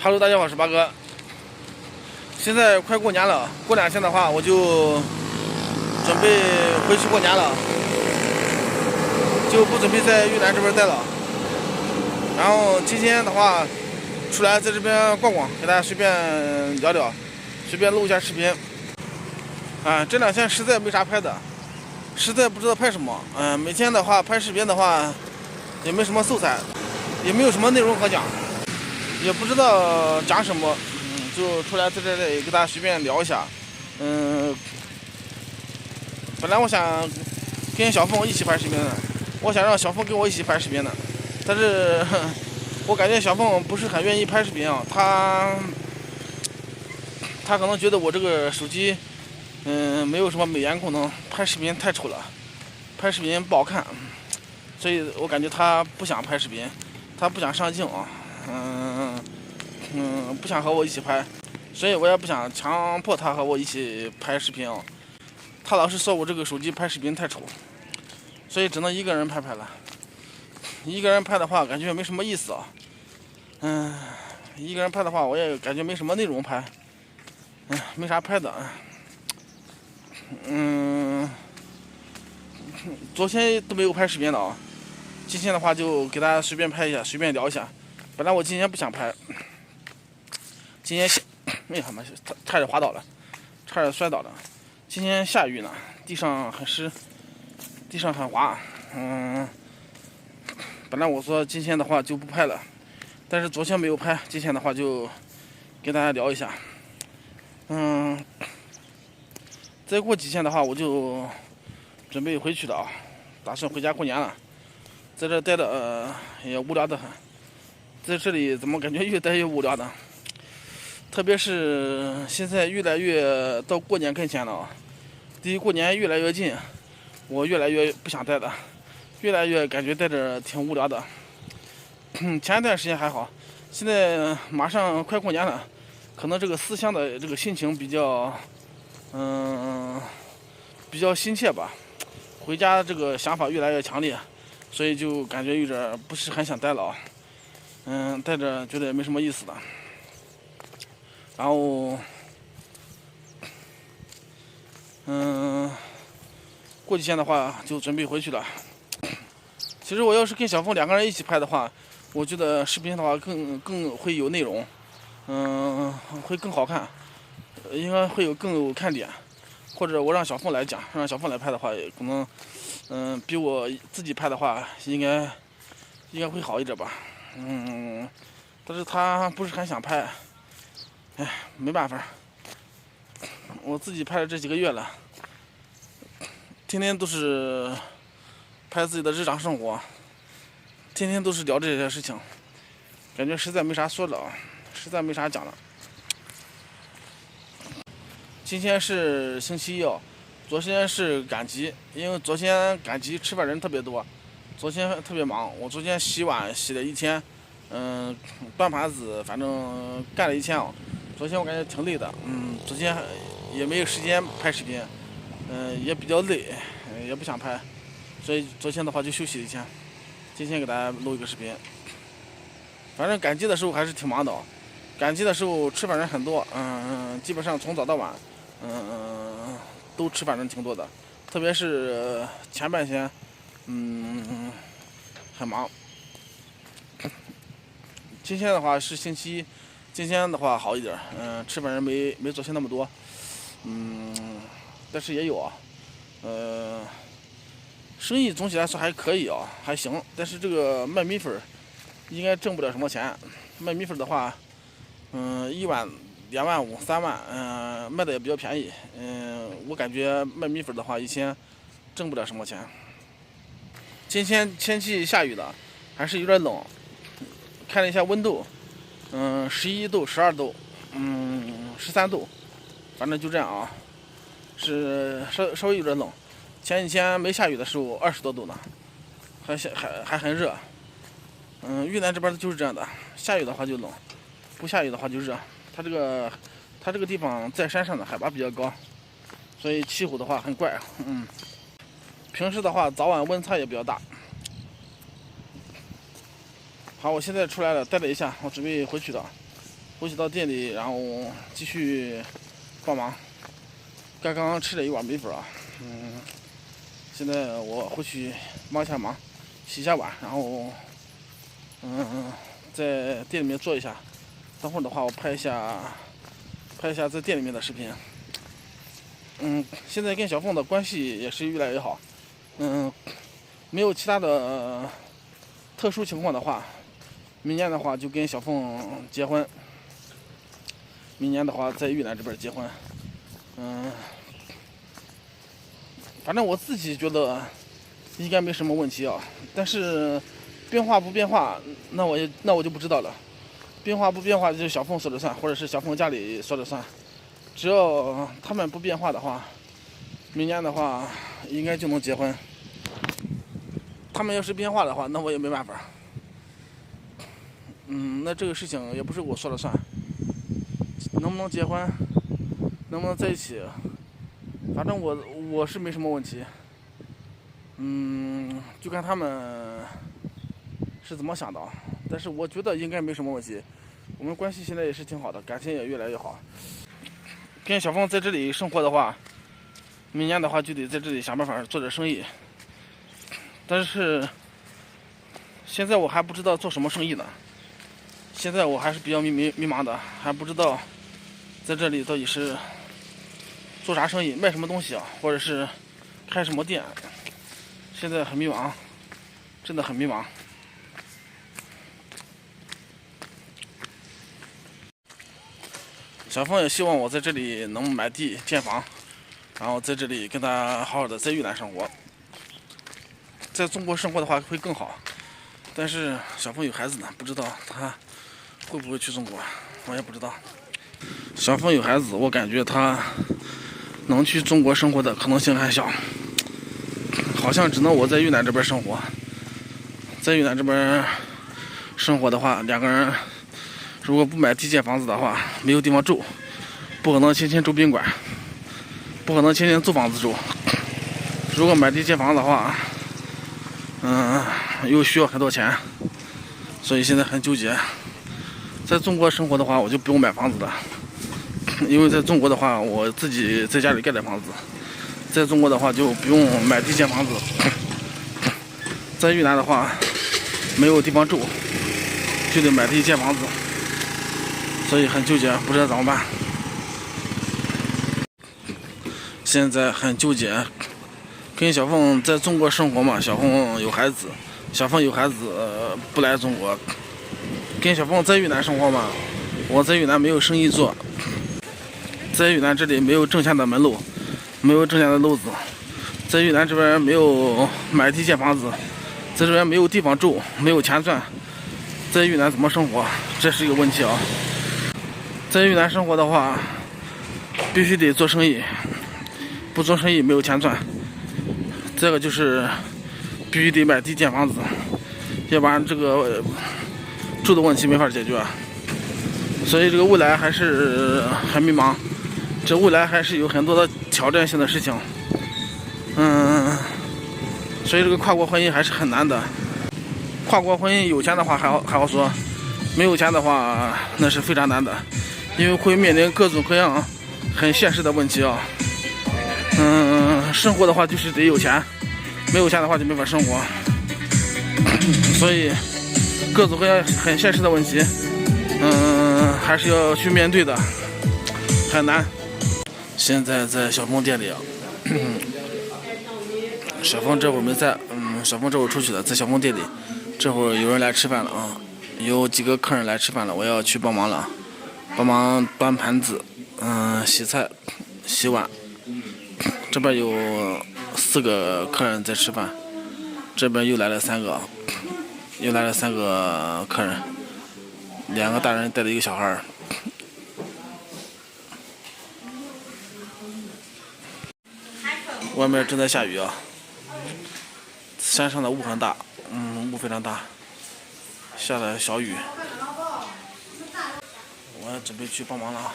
Hello， 大家好，我是八哥。现在快过年了，过2天的话，我就准备回去过年了，就不准备在越南这边待了。然后今天的话，出来在这边逛逛，给大家随便聊聊，随便录一下视频。这2天实在没啥拍的，实在不知道拍什么。每天的话拍视频的话，也没什么素材，也没有什么内容可讲。也不知道讲什么，就出来在这里跟大家随便聊一下。本来我想跟小凤一起拍视频的，我想让小凤跟我一起拍视频的，但是我感觉小凤不是很愿意拍视频啊，她可能觉得我这个手机没有什么美颜功能，拍视频太丑了，拍视频不好看，所以我感觉她不想拍视频，她不想上镜啊。不想和我一起拍，所以我也不想强迫他和我一起拍视频啊。他老是说我这个手机拍视频太丑，所以只能一个人拍了。一个人拍的话，感觉没什么意思啊。一个人拍的话，我也感觉没什么内容拍，没啥拍的。昨天都没有拍视频的啊，今天的话就给大家随便拍一下，随便聊一下。本来我今天不想拍，今天哎呀妈，差点滑倒了，差点摔倒了。今天下雨呢，地上很湿，地上很滑。本来我说今天的话就不拍了，但是昨天没有拍，今天的话就跟大家聊一下。再过几天的话，我就准备回去的啊，打算回家过年了。在这待的也无聊的很。在这里怎么感觉越待越无聊呢？特别是现在越来越到过年跟前了啊，离过年越来越近，我越来越不想待了，越来越感觉待着挺无聊的。前一段时间还好，现在马上快过年了，可能这个思乡的这个心情比较心切吧，回家这个想法越来越强烈，所以就感觉有点不是很想待了啊。待着觉得也没什么意思的，然后，过几天的话就准备回去了。其实我要是跟小凤2个人一起拍的话，我觉得视频的话更会有内容，会更好看，应该会更有看点。或者我让小凤来讲，让小凤来拍的话，可能，比我自己拍的话应该会好一点吧。但是他不是很想拍，没办法，我自己拍了这几个月了，天天都是拍自己的日常生活，天天都是聊这些事情，感觉实在没啥说的啊，实在没啥讲的。今天是星期一，昨天是赶集，因为昨天赶集吃饭人特别多，昨天特别忙，我昨天洗碗洗了1天。端盘子，反正干了1天啊。昨天我感觉挺累的，昨天也没有时间拍视频，也比较累，也不想拍，所以昨天的话就休息了1天。今天给大家录一个视频。反正赶集的时候还是挺忙的啊，赶集的时候吃饭人很多，基本上从早到晚，都吃饭人挺多的，特别是前半天，很忙。今天的话是星期一，今天的话好一点，吃饭人没昨天那么多，但是也有啊，生意总体来说还可以啊，还行。但是这个卖米粉应该挣不了什么钱，卖米粉的话，1万、2万5、3万，卖的也比较便宜，我感觉卖米粉的话一天挣不了什么钱。今天天气下雨的，还是有点冷。看了一下温度，11度、12度，13度，反正就这样啊，是稍微有点冷。前几天没下雨的时候20多度呢，还很热。越南这边就是这样的，下雨的话就冷，不下雨的话就热。它这个地方在山上的，海拔比较高，所以气候的话很怪。平时的话早晚温差也比较大。好，我现在出来了，待了一下，我准备回去的。回去到店里，然后继续帮忙。刚刚吃了一碗米粉啊，现在我回去忙一下忙，洗一下碗，然后在店里面做一下。等会儿的话，我拍一下在店里面的视频。现在跟小凤的关系也是越来越好。没有其他的特殊情况的话，明年的话就跟小凤结婚。明年的话在越南这边结婚。反正我自己觉得应该没什么问题啊。但是变化不变化，那我就不知道了。变化不变化就是小凤说了算，或者是小凤家里说了算。只要他们不变化的话，明年的话应该就能结婚。他们要是变化的话，那我也没办法。那这个事情也不是我说了算。能不能结婚，能不能在一起，反正我是没什么问题。就看他们是怎么想的。但是我觉得应该没什么问题。我们关系现在也是挺好的，感情也越来越好。跟小凤在这里生活的话，明年的话就得在这里想办法做点生意。但是现在我还不知道做什么生意呢。现在我还是比较迷茫的，还不知道在这里到底是做啥生意，卖什么东西啊，或者是开什么店。现在很迷茫，真的很迷茫。小凤也希望我在这里能买地建房，然后在这里跟他好好的在越南生活。在中国生活的话会更好，但是小凤有孩子呢，不知道他会不会去中国，我也不知道。小凤有孩子，我感觉他能去中国生活的可能性还小，好像只能我在越南这边生活。在越南这边生活的话，两个人如果不买地建房子的话，没有地方住，不可能天天住宾馆，不可能天天租房子住。如果买地建房子的话，又需要很多钱，所以现在很纠结。在中国生活的话，我就不用买房子了，因为在中国的话，我自己在家里盖点房子。在中国的话，就不用买地建房子。在越南的话，没有地方住，就得买地建房子，所以很纠结，不知道怎么办。现在很纠结。跟小凤在中国生活嘛，小凤有孩子，不来中国。跟小凤在越南生活嘛，我在越南没有生意做，在越南这里没有挣钱的门路，没有挣钱的路子。在越南这边没有买地建房子，在这边没有地方住，没有钱赚，在越南怎么生活？这是一个问题啊。在越南生活的话，必须得做生意，不做生意没有钱赚。这个就是必须得买地建房子，要不然这个住的问题没法解决。所以这个未来还是很迷茫，这未来还是有很多的挑战性的事情。所以这个跨国婚姻还是很难的。跨国婚姻有钱的话还好说，没有钱的话那是非常难的，因为会面临各种各样很现实的问题啊。生活的话就是得有钱，没有钱的话就没法生活。所以各种各样很现实的问题，还是要去面对的，很难。现在在小凤店里啊，小凤这会儿没在，小凤这会儿出去了，在小凤店里，这会儿有人来吃饭了啊，有几个客人来吃饭了，我要去帮忙了，帮忙端盘子，洗菜、洗碗。这边有4个客人在吃饭，这边又来了3个，客人，2个大人带着一个小孩。外面正在下雨啊，山上的雾很大，雾非常大，下了小雨。我要准备去帮忙了啊。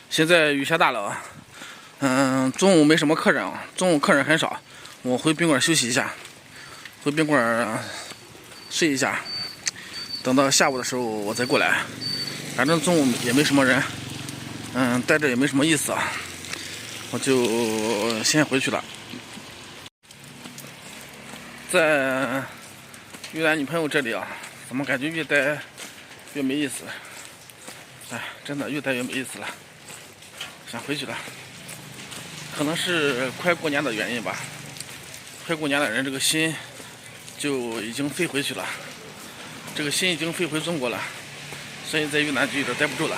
现在雨下大了啊，中午没什么客人啊，中午客人很少，我回宾馆休息一下，回宾馆睡一下。等到下午的时候我再过来。反正中午也没什么人，待着也没什么意思啊，我就先回去了。在越南女朋友这里啊，怎么感觉越待越没意思？哎，真的越待越没意思了，想回去了。可能是快过年的原因吧，快过年的人这个心就已经飞回去了，这个心已经飞回中国了，所以在越南就有点待不住了。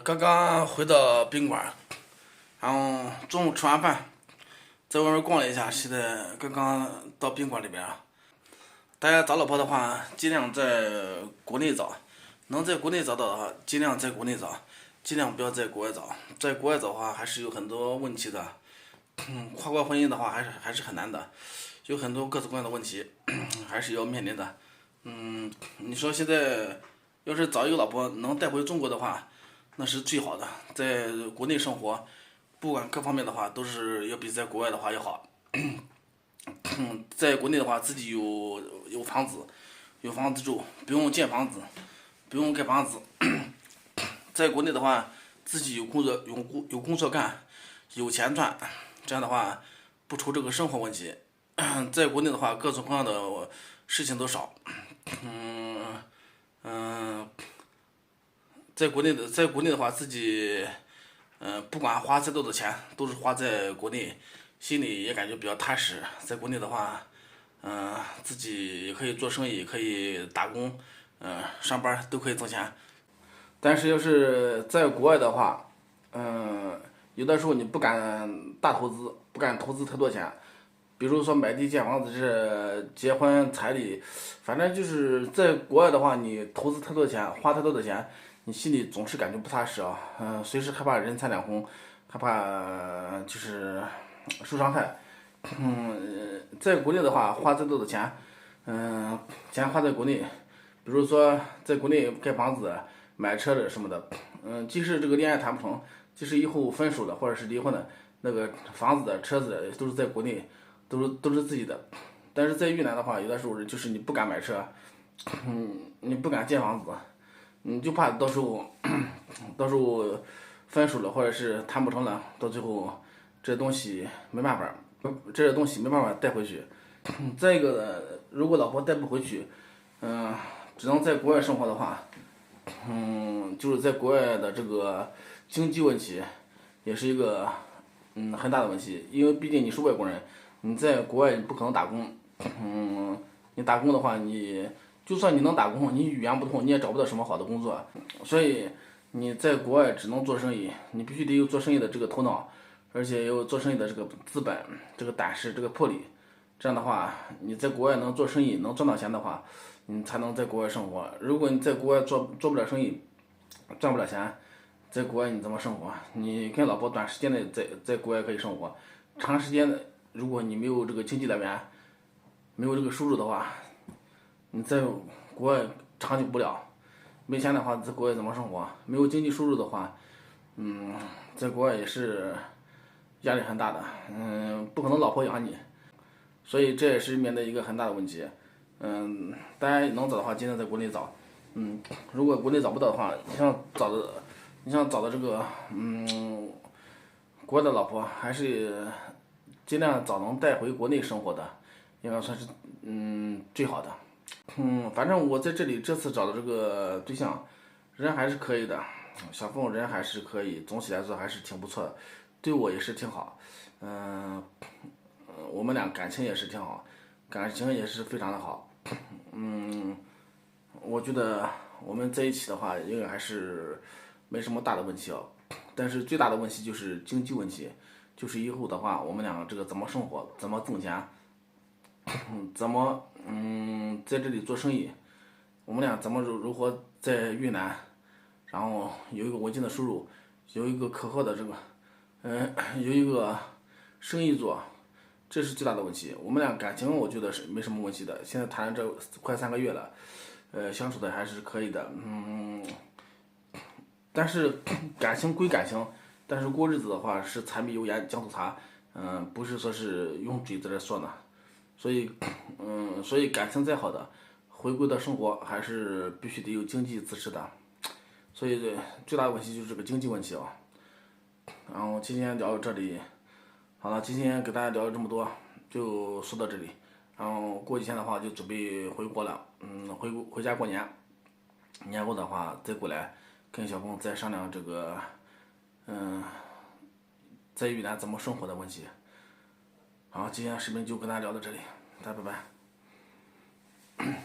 刚刚回到宾馆，然后中午吃完饭，在外面逛了一下，现在刚刚到宾馆里边啊。大家找老婆的话，尽量在国内找，能在国内找到的话，尽量在国内找，尽量不要在国外找。在国外找的话，还是有很多问题的。跨国婚姻的话，还是很难的，有很多各种各样的问题，还是要面临的。你说现在要是找一个老婆能带回中国的话，那是最好的。在国内生活，不管各方面的话，都是要比在国外的话要好。在国内的话，自己有房子，有房子住，不用建房子，不用盖房子。在国内的话，自己有工作干，有钱赚，这样的话不愁这个生活问题。在国内的话，各种各样的事情都少。在国内的话，自己不管花再多的钱，都是花在国内。心里也感觉比较踏实。在国内的话，自己也可以做生意，可以打工，上班都可以挣钱。但是要是在国外的话，有的时候你不敢大投资，不敢投资太多钱，比如说买地建房子，这结婚彩礼，反正就是在国外的话，你投资太多的钱，花太多的钱，你心里总是感觉不踏实啊，随时害怕人财两空，害怕就是受伤害。在国内的话，花再多的钱，钱花在国内，比如说在国内盖房子、买车的什么的，即使这个恋爱谈不成，即使以后分手了或者是离婚了，那个房子的、车子的都是在国内，都是自己的。但是在越南的话，有的时候就是你不敢买车，你不敢建房子，你就怕到时候分手了或者是谈不成了，到最后这东西没办法，带回去。再一个呢，如果老婆带不回去，只能在国外生活的话，就是在国外的这个经济问题，也是一个很大的问题。因为毕竟你是外国人，你在国外你不可能打工，你打工的话，就算你能打工，你语言不通，你也找不到什么好的工作。所以你在国外只能做生意，你必须得有做生意的这个头脑，而且有做生意的这个资本、这个胆识、这个魄力。这样的话，你在国外能做生意，能赚到钱的话，你才能在国外生活。如果你在国外做不了生意，赚不了钱，在国外你怎么生活？你跟老婆短时间内在国外可以生活，长时间的，如果你没有这个经济来源，没有这个收入的话，你在国外长久不了。没钱的话，在国外怎么生活？没有经济收入的话，在国外也是压力很大的，不可能老婆养你。所以这也是面对一个很大的问题。大家能找的话，尽量在国内找。如果国内找不到的话，你想找的这个国外的老婆，还是尽量找能带回国内生活的，应该算是最好的。反正我在这里这次找的这个对象，人还是可以的，小凤人还是可以，总体来说还是挺不错的，对我也是挺好。我们俩感情也是挺好，感情也是非常的好。我觉得我们在一起的话，应该还是没什么大的问题哦。但是最大的问题就是经济问题，就是以后的话，我们两个这个怎么生活，怎么挣钱，怎么在这里做生意，我们俩怎么如何在越南，然后有一个稳定的收入，有一个可靠的这个，有一个生意做。这是最大的问题。我们俩感情我觉得是没什么问题的，现在谈了这快3个月了，相处的还是可以的。但是感情归感情，但是过日子的话是柴米油盐酱醋茶，不是说是用嘴在这说呢。所以感情再好的，回归的生活还是必须得有经济支持的，所以最大的问题就是这个经济问题啊。然后今天聊到这里，好了，今天给大家聊了这么多，就说到这里。然后过几天的话就准备回国了，回家过年，年后的话再过来跟小鹏再商量这个，在云南怎么生活的问题。好，今天视频就跟大家聊到这里，大家拜拜。